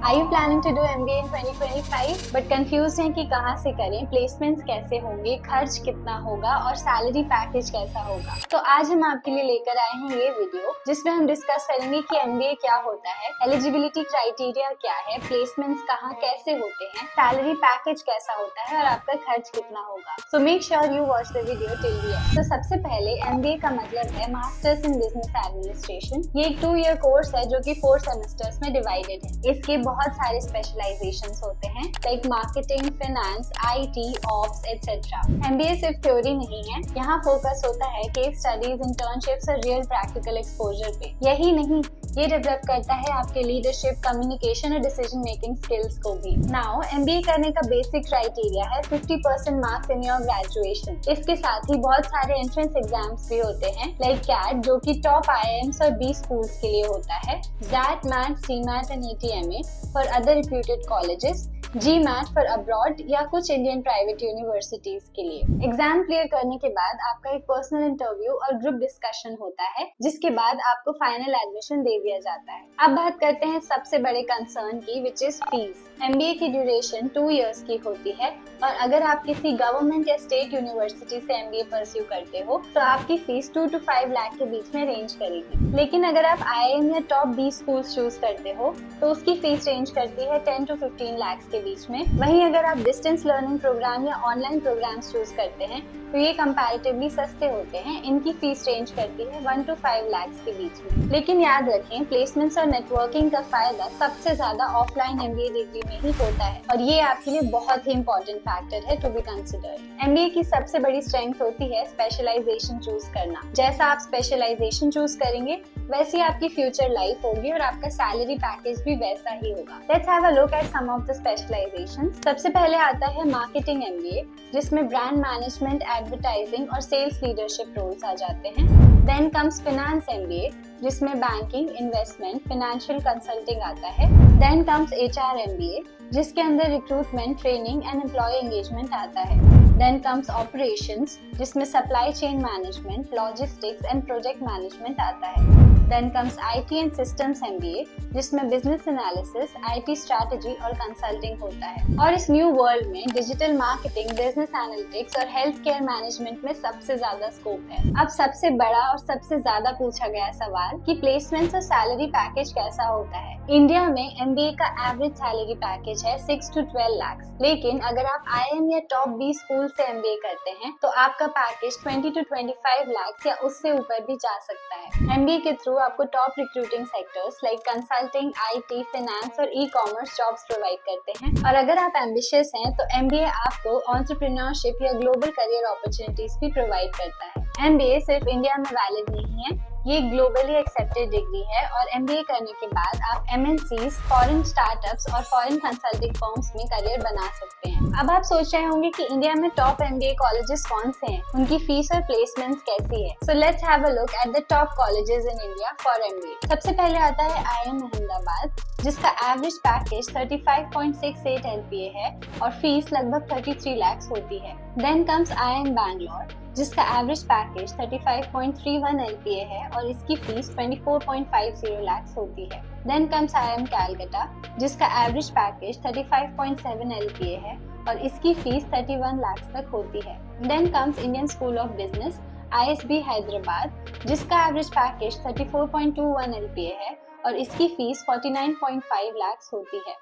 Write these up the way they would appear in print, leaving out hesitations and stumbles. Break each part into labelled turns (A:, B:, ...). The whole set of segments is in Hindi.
A: Are you planning to do MBA in 2025 but confused हैं कि कहाँ से करें, प्लेसमेंट्स कैसे होंगे, खर्च कितना होगा और सैलरी पैकेज कैसा होगा? तो आज हम आपके लिए लेकर आए हैं ये वीडियो जिसमें हम डिस्कस करेंगे कि MBA क्या होता है, एलिजिबिलिटी क्राइटेरिया क्या है, प्लेसमेंट्स कहाँ कैसे होते हैं, सैलरी पैकेज कैसा होता है और आपका खर्च कितना होगा। So make sure you watch the video till the end. तो सबसे पहले MBA का मतलब है मास्टर्स इन बिजनेस एडमिनिस्ट्रेशन। ये एक 2-year कोर्स है जो कि 4 सेमेस्टर्स में डिवाइडेड है। इसके बहुत सारे स्पेशलाइजेशंस होते हैं like marketing, finance, IT, ops etcetera. MBA सिर्फ थ्योरी नहीं है, यहाँ फोकस होता है केस स्टडीज, इंटर्नशिप्स और रियल प्रैक्टिकल एक्सपोजर पे। यही नहीं, ये डेवलप करता है आपके लीडरशिप, कम्युनिकेशन और डिसीजन मेकिंग स्किल्स को भी। नाउ MBA करने का बेसिक क्राइटेरिया है 50% मार्क्स इन योर ग्रेजुएशन। इसके साथ ही बहुत सारे एंट्रेंस एग्जाम्स भी होते हैं लाइक कैट जो कि टॉप IIMs और B स्कूल्स के लिए होता है, JAT, MAT, CMAT and ATMA for other reputed colleges, GMAT for abroad या कुछ इंडियन प्राइवेट यूनिवर्सिटीज के लिए। एग्जाम क्लियर करने के बाद आपका एक पर्सनल इंटरव्यू और ग्रुप डिस्कशन होता है जिसके बाद आपको फाइनल एडमिशन दे दिया जाता है। अब बात करते हैं सबसे बड़े कंसर्न की, विच इज फीस। MBA की ड्यूरेशन 2 years की होती है और अगर आप किसी गवर्नमेंट या स्टेट यूनिवर्सिटी से MBA परस्यू करते हो तो आपकी फीस 2 to 5 लाख के बीच में रेंज करेगी। लेकिन अगर आप IIM या टॉप B स्कूल चूज करते हो तो उसकी फीस रेंज करती है 10 to 15 लाख के बीच में। वहीं अगर आप डिस्टेंस लर्निंग प्रोग्राम या ऑनलाइन प्रोग्राम्स चूज करते हैं तो ये कंपैरेटिवली सस्ते होते हैं। इनकी फीस रेंज करती है 1 to 5 लाख के बीच में। लेकिन याद रखें, प्लेसमेंट्स और नेटवर्किंग का फायदा सबसे ज्यादा ऑफलाइन MBA डिग्री में ही होता है और ये आपके लिए बहुत ही इंपॉर्टेंट फैक्टर है टू बी कंसिडर्ड। MBA की सबसे बड़ी स्ट्रेंथ होती है स्पेशलाइजेशन चूज करना। जैसा आप स्पेशलाइजेशन चूज करेंगे वैसी आपकी फ्यूचर लाइफ होगी और आपका सैलरी पैकेज भी वैसा ही होगा। Let's have a look at some of the specialisations. सबसे पहले आता है मार्केटिंग MBA जिसमें ब्रांड मैनेजमेंट, एडवर्टाइजिंग और सेल्स लीडरशिप रोल्स आ जाते हैं। देन कम्स फाइनेंस MBA जिसमें बैंकिंग, इन्वेस्टमेंट, फाइनेंशियल कंसल्टिंग आता है। देन कम्स HR MBA जिसके अंदर recruitment, training and employee engagement आता है। देन कम्स ऑपरेशंस जिसमें supply chain management, logistics and project management आता है। Then comes IT and systems MBA जिसमें बिजनेस एनालिसिस, IT स्ट्रैटेजी और कंसल्टिंग होता है। और इस न्यू वर्ल्ड में डिजिटल मार्केटिंग, बिजनेस एनालिटिक्स और हेल्थ केयर मैनेजमेंट में सबसे ज्यादा स्कोप है। अब सबसे बड़ा और सबसे ज्यादा पूछा गया सवाल कि प्लेसमेंट्स और सैलरी पैकेज कैसा होता है। इंडिया में MBA का एवरेज सैलरी पैकेज है 6 to 12 लाख। लेकिन अगर आप IIM या टॉप B स्कूल से MBA करते हैं तो आपका पैकेज 20 to 25 लाख या उससे ऊपर भी जा सकता है। MBA के थ्रू आपको top recruiting sectors like consulting, IT, finance और ई-कॉमर्स जॉब्स प्रोवाइड करते हैं। और अगर आप एम्बिशियस हैं तो MBA आपको एंटरप्रेन्योरशिप या ग्लोबल करियर अपॉर्चुनिटीज भी प्रोवाइड करता है। MBA सिर्फ इंडिया में वैलिड नहीं है, ये ग्लोबली एक्सेप्टेड डिग्री है और MBA करने के बाद आप MNCs, फॉरेन स्टार्टअप्स और फॉरेन कंसल्टिंग फर्म्स में करियर बना सकते हैं। अब आप सोच रहे होंगे कि इंडिया में टॉप MBA कॉलेजेस कौन से हैं, उनकी फीस और प्लेसमेंट्स कैसी है। So let's have a look at the top colleges in India for MBA। सबसे पहले आता है IIM अहमदाबाद जिसका एवरेज पैकेज 35.68 LPA है और फीस लगभग 33 लाख होती है। देन कम्स IIM बैंगलोर जिसका एवरेज पैकेज 35.31 LPA है और इसकी फीस 24.50 लाख होती है। देन कम्स IIM कैलकाटा जिसका एवरेज पैकेज 35.7 LPA है और इसकी फीस 31 लाख तक होती है। Then comes Indian school of business ISB Hyderabad जिसका एवरेज पैकेज 34.21 LPA है और इसकी फीस 49.5 लाख होती है।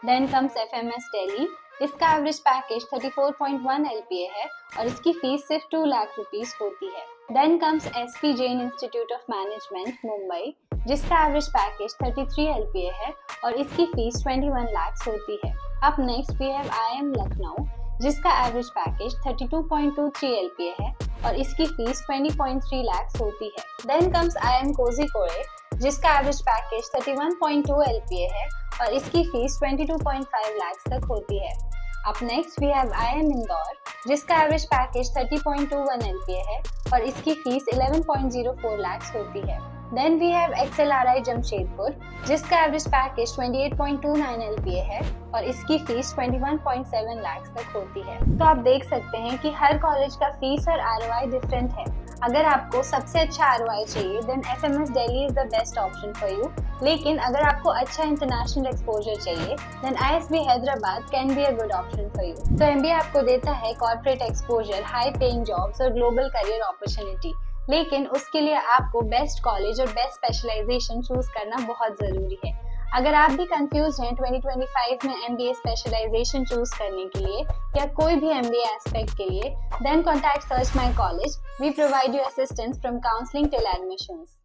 A: देन कम्स FMS दिल्ली, इसका एवरेज पैकेज 34.1 LPA है और इसकी फीस सिर्फ 2 लाख रुपीस होती है। Then comes SP Jain institute of management Mumbai जिसका एवरेज पैकेज 33 LPA है और इसकी फीस 21 लाख होती है। अब next we have IIM Lucknow जिसका एवरेज पैकेज 32.23 LPA है और इसकी फीस 20.3 लाख होती है। देन कम्स IIM कोझिकोड जिसका एवरेज पैकेज 31.2 LPA है और इसकी फीस 22.5 लाख तक होती है। अब next we have IIM Indore जिसका एवरेज पैकेज 30.21 LPA है और इसकी फीस 11.04 लाख होती है। Then we have XLRI Jamshedpur जिसका एवरेज पैकेज 28.29 LPA है और इसकी फीस 21.7 लाख तक होती है। तो आप देख सकते हैं कि हर कॉलेज का फीस और ROI डिफरेंट है। अगर आपको सबसे अच्छा ROI चाहिए then FMS Delhi is the best option for you. लेकिन अगर आपको अच्छा इंटरनेशनल एक्सपोजर चाहिए then ISB Hyderabad can be a good option for you. तो MBA आपको देता है corporate exposure, high paying jobs और ग्लोबल करियर अपॉर्चुनिटी, लेकिन उसके लिए आपको बेस्ट कॉलेज और बेस्ट स्पेशलाइजेशन चूज करना बहुत जरूरी है। अगर आप भी कंफ्यूज हैं 2025 में MBA स्पेशलाइजेशन चूज करने के लिए या कोई भी MBA एस्पेक्ट के लिए, then contact search my college. We provide you assistance from counselling till admissions.